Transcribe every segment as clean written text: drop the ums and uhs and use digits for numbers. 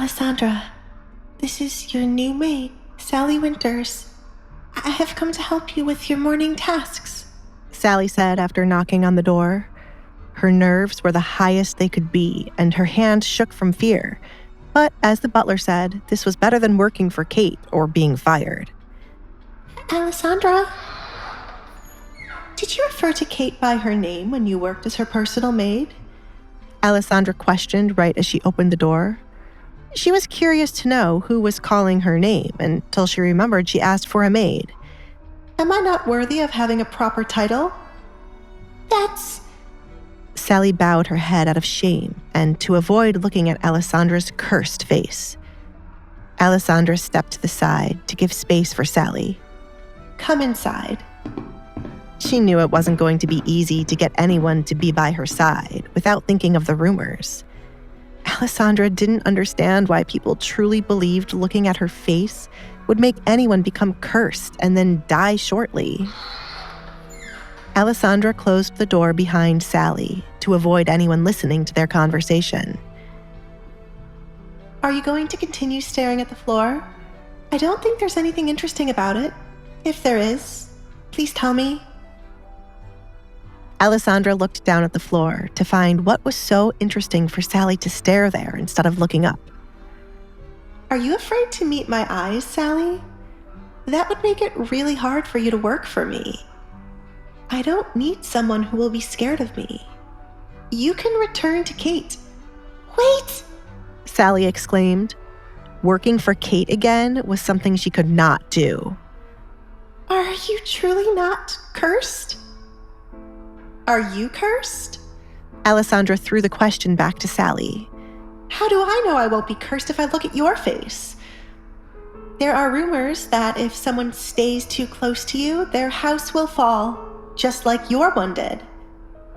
Alisandre, this is your new maid, Sally Winters. I have come to help you with your morning tasks, Sally said after knocking on the door. Her nerves were the highest they could be, and her hand shook from fear. But as the butler said, this was better than working for Kate or being fired. Alisandre, did you refer to Kate by her name when you worked as her personal maid? Alisandre questioned right as she opened the door. She was curious to know who was calling her name until she remembered she asked for a maid. Am I not worthy of having a proper title? That's... Sally bowed her head out of shame and to avoid looking at Alisandre's cursed face. Alisandre stepped to the side to give space for Sally. Come inside. She knew it wasn't going to be easy to get anyone to be by her side without thinking of the rumors. Alisandre didn't understand why people truly believed looking at her face would make anyone become cursed and then die shortly. Alisandre closed the door behind Sally to avoid anyone listening to their conversation. Are you going to continue staring at the floor? I don't think there's anything interesting about it. If there is, please tell me. Alisandre looked down at the floor to find what was so interesting for Sally to stare there instead of looking up. Are you afraid to meet my eyes, Sally? That would make it really hard for you to work for me. I don't need someone who will be scared of me. You can return to Kate. Wait! Sally exclaimed. Working for Kate again was something she could not do. Are you truly not cursed? Are you cursed? Alisandre threw the question back to Sally. How do I know I won't be cursed if I look at your face? There are rumors that if someone stays too close to you, their house will fall, just like your one did.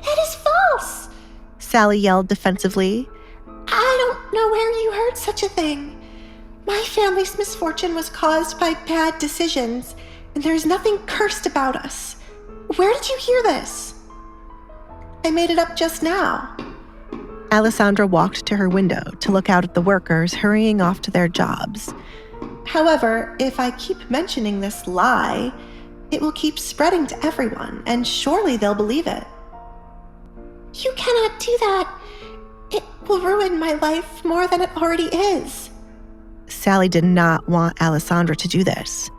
That is false! Sally yelled defensively. I don't know where you heard such a thing. My family's misfortune was caused by bad decisions, and there is nothing cursed about us. Where did you hear this? I made it up just now. Alisandre walked to her window to look out at the workers hurrying off to their jobs. However, if I keep mentioning this lie, it will keep spreading to everyone, and surely they'll believe it. You cannot do that. It will ruin my life more than it already is. Sally did not want Alisandre to do this.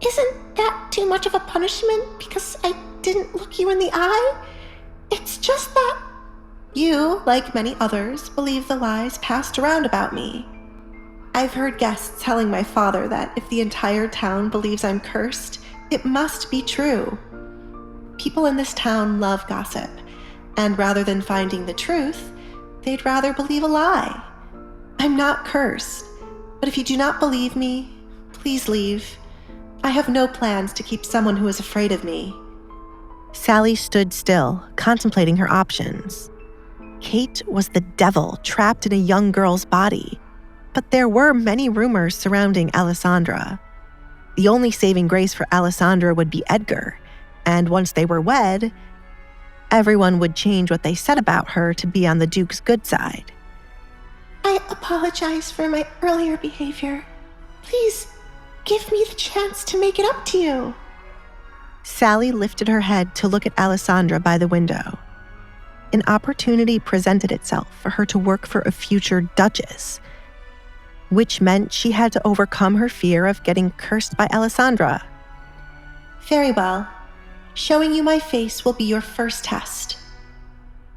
Isn't that too much of a punishment because I didn't look you in the eye? It's just that you, like many others, believe the lies passed around about me. I've heard guests telling my father that if the entire town believes I'm cursed, it must be true. People in this town love gossip, and rather than finding the truth, they'd rather believe a lie. I'm not cursed, but if you do not believe me, please leave. I have no plans to keep someone who is afraid of me. Sally stood still, contemplating her options. Kate was the devil trapped in a young girl's body, but there were many rumors surrounding Alisandre. The only saving grace for Alisandre would be Edgar, and once they were wed, everyone would change what they said about her to be on the Duke's good side. I apologize for my earlier behavior. Please, give me the chance to make it up to you. Sally lifted her head to look at Alisandre by the window. An opportunity presented itself for her to work for a future duchess, which meant she had to overcome her fear of getting cursed by Alisandre. Very well. Showing you my face will be your first test.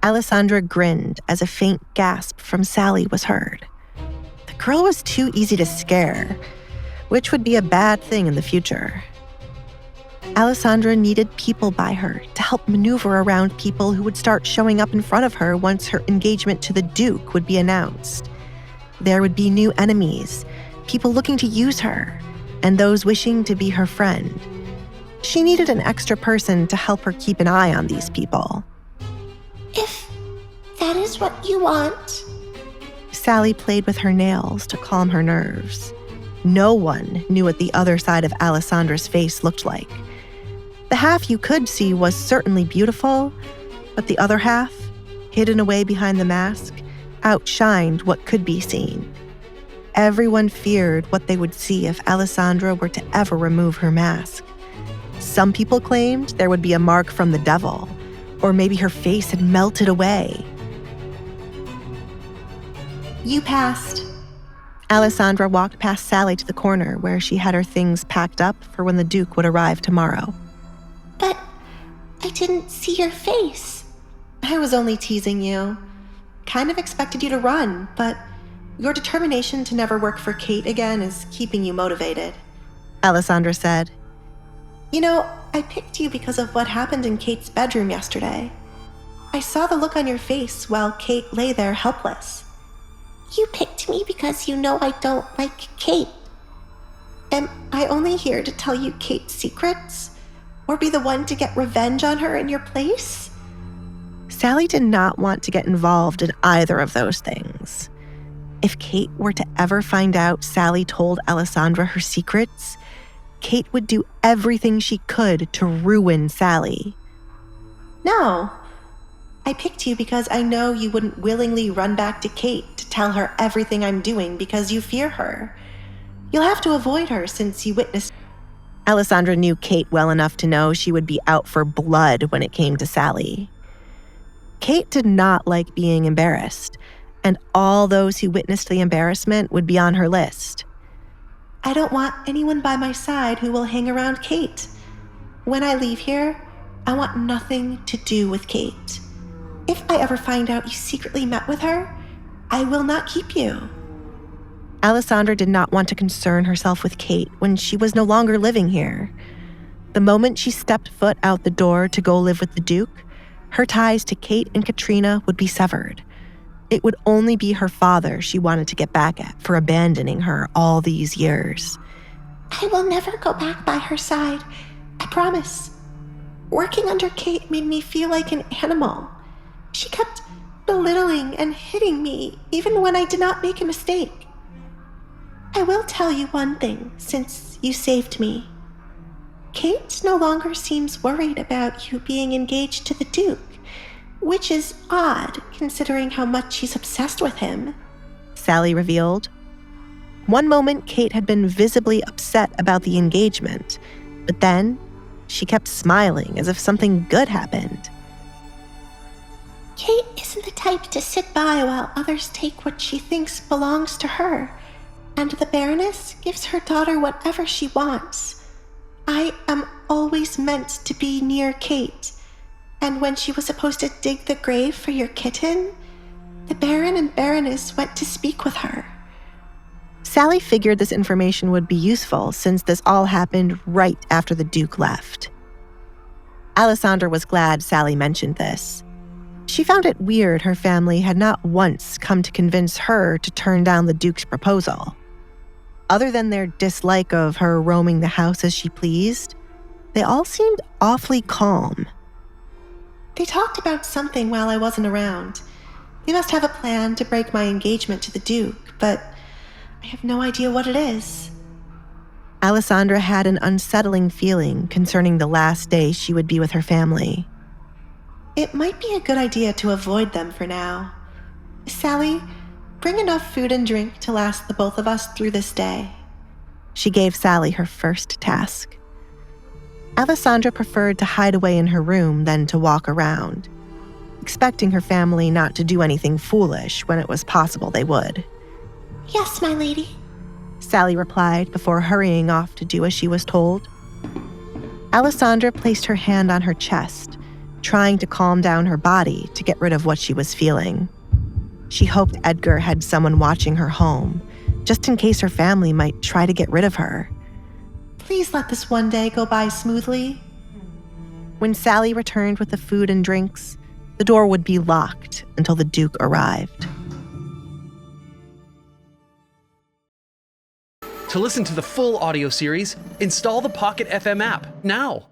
Alisandre grinned as a faint gasp from Sally was heard. The girl was too easy to scare, which would be a bad thing in the future. Alisandre needed people by her to help maneuver around people who would start showing up in front of her once her engagement to the Duke would be announced. There would be new enemies, people looking to use her, and those wishing to be her friend. She needed an extra person to help her keep an eye on these people. If that is what you want. Sally played with her nails to calm her nerves. No one knew what the other side of Alisandre's face looked like. The half you could see was certainly beautiful, but the other half, hidden away behind the mask, outshined what could be seen. everyone feared what they would see if Alisandre were to ever remove her mask. Some people claimed there would be a mark from the devil, or maybe her face had melted away. You passed. Alisandre walked past Sally to the corner where she had her things packed up for when the Duke would arrive tomorrow. But I didn't see your face. I was only teasing you. Kind of expected you to run, but your determination to never work for Kate again is keeping you motivated. Alisandre said. You know, I picked you because of what happened in Kate's bedroom yesterday. I saw the look on your face while Kate lay there helpless. You picked me because you know I don't like Kate. Am I only here to tell you Kate's secrets? Or be the one to get revenge on her in your place? Sally did not want to get involved in either of those things. If Kate were to ever find out Sally told Alisandre her secrets, Kate would do everything she could to ruin Sally. No. I picked you because I know you wouldn't willingly run back to Kate to tell her everything I'm doing because you fear her. You'll have to avoid her since you witnessed. Alisandre knew Kate well enough to know she would be out for blood when it came to Sally. Kate did not like being embarrassed, and all those who witnessed the embarrassment would be on her list. I don't want anyone by my side who will hang around Kate. When I leave here, I want nothing to do with Kate. If I ever find out you secretly met with her, I will not keep you. Alisandre did not want to concern herself with Kate when she was no longer living here. The moment she stepped foot out the door to go live with the Duke, her ties to Kate and Katrina would be severed. It would only be her father she wanted to get back at for abandoning her all these years. I will never go back by her side. I promise. Working under Kate made me feel like an animal. She kept belittling and hitting me even when I did not make a mistake. I will tell you one thing since you saved me. Kate no longer seems worried about you being engaged to the Duke, which is odd considering how much she's obsessed with him, Sally revealed. One moment, Kate had been visibly upset about the engagement, but then she kept smiling as if something good happened. Kate isn't the type to sit by while others take what she thinks belongs to her, and the Baroness gives her daughter whatever she wants. I am always meant to be near Kate, and when she was supposed to dig the grave for your kitten, the Baron and Baroness went to speak with her. Sally figured this information would be useful since this all happened right after the Duke left. Alisandre was glad Sally mentioned this. She found it weird her family had not once come to convince her to turn down the Duke's proposal. Other than their dislike of her roaming the house as she pleased, they all seemed awfully calm. They talked about something while I wasn't around. They must have a plan to break my engagement to the Duke, but I have no idea what it is. Alisandre had an unsettling feeling concerning the last day she would be with her family. It might be a good idea to avoid them for now. Sally, bring enough food and drink to last the both of us through this day. She gave Sally her first task. Alisandre preferred to hide away in her room than to walk around, expecting her family not to do anything foolish when it was possible they would. Yes, my lady, Sally replied before hurrying off to do as she was told. Alisandre placed her hand on her chest, trying to calm down her body to get rid of what she was feeling. She hoped Edgar had someone watching her home, just in case her family might try to get rid of her. Please let this one day go by smoothly. When Sally returned with the food and drinks, the door would be locked until the Duke arrived. To listen to the full audio series, install the Pocket FM app now.